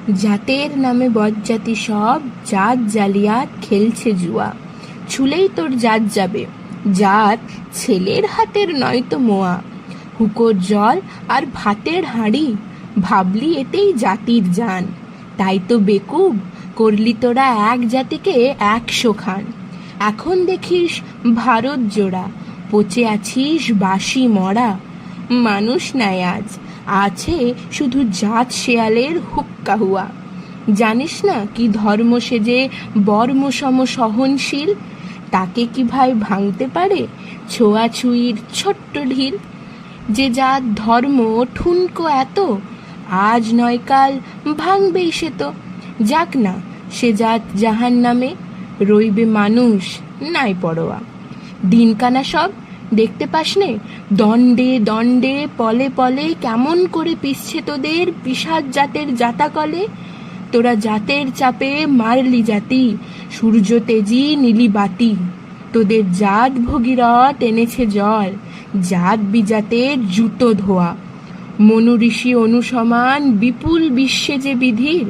জাতের নামে বজ্জাতি সব জাত জালিয়াত খেলছে জুয়া। ছুলেই তোর জাত যাবে, জাত ছেলের হাতের নয়তো মোয়া। হুকোর জল আর ভাতের হাঁড়ি, ভাবলি এতেই জাতির জান। তাই তো বেকুব, করলি তোরা এক জাতিকে 100 খান। এখন দেখিস ভারত জোড়া, পচে আছিস বাসি মরা। মানুষ নাই আজ, আছে শুধু জাত শেয়ালের হুক্কা হুয়া। জানিস না কি ধর্ম সেজে বর্মসম সহনশীল, তাকে কি ভাই ভাঙতে পারে ছোঁয়াছুঁয়ির ছোট্ট ঢিল। যে জাত ধর্ম ঠুনকো এত, আজ নয় কাল ভাঙবেই সে তো। যাক না সে জাত জাহান্নামে, রইবে মানুষ নাই পরোয়া। দিনকানা সব দেখতে পাসনে, দণ্ডে দণ্ডে পলে পলে কেমন করে পিষছে তোদের পিশাচ জাতের জাতাকলে। তোরা জাতের চাপে মারলি জাতি, সূর্য তেজি নীলি বাতি। তোদের জাত ভগীরথ এনেছে জল, জাত বিজাতের জুতো ধোয়া। মনু ঋষি অনুসমান বিপুল বিশ্বে যে বিধির,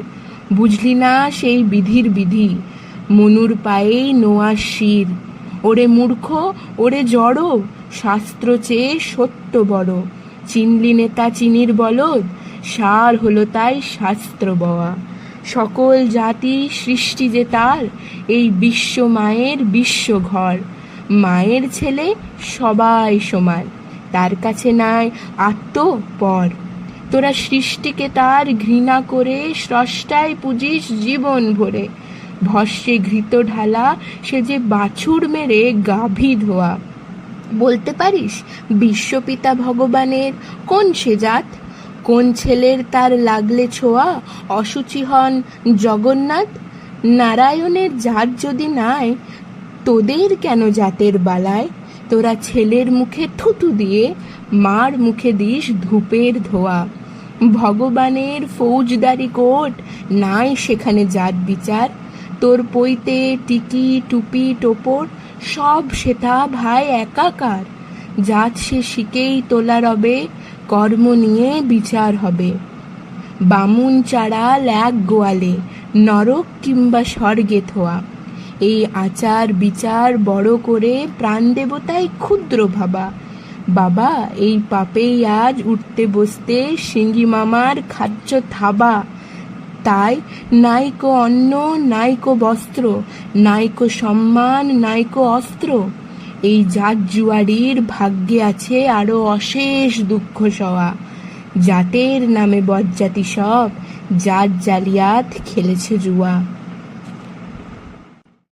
বুঝলি না সেই বিধির বিধি, মনুর পায়েই নোয়ার শির। ওরে মূর্খ, ওরে জড়, শাস্ত্র চেয়ে সত্য বড়। চিনলি নেতা চিনির বলদ, সার হলো তাই শাস্ত্র বওয়া। সকল জাতি সৃষ্টি যে তার, এই বিশ্ব মায়ের বিশ্বঘর। মায়ের ছেলে সবাই সমান, তার কাছে নাই আত্মপর। তোরা সৃষ্টিকে তার ঘৃণা করে স্রষ্টায় পুজিস জীবন ভরে। ভস্যে ঘৃত ঢালা সে যে বাছুর মেরে গাভী ধোয়া। বলতে পারিস বিশ্বপিতা ভগবানের কোন সে জাত? কোন ছেলের তার লাগলে ছোঁয়া অসুচি হন জগন্নাথ? নারায়ণের জাত যদি নাই, তোদের কেন জাতের বালায়? তোরা ছেলের মুখে থুতু দিয়ে মার মুখে দিস ধূপের ধোয়া। ভগবানের ফৌজদারি কোর্ট, নাই সেখানে জাত বিচার। তোর পইতে টিকি টুপি টোপর, সব সেটা ভাই একাকার। জাত সে শিকেই তোলা রবে, কর্ম নিয়ে বিচার হবে। বামুন চাড়াল এক গোয়ালে, নরক কিংবা স্বর্গে থোয়া। এই আচার বিচার বড় করে প্রাণ দেবতাই ক্ষুদ্র ভাবা। বাবা এই পাপেই আজ উঠতে বসতে সিঙ্গি মামার খাচ্ছ থাবা। তাই নাইকো অন্ন নাইকো বস্ত্র, নাইকো সম্মান নাইকো অস্ত্র। এই জাত জুয়ারির ভাগ্যে আছে আরো অশেষ দুঃখ সওয়া। জাতের নামে বজ্জাতি সব জাত জালিয়াত খেলেছে জুয়া।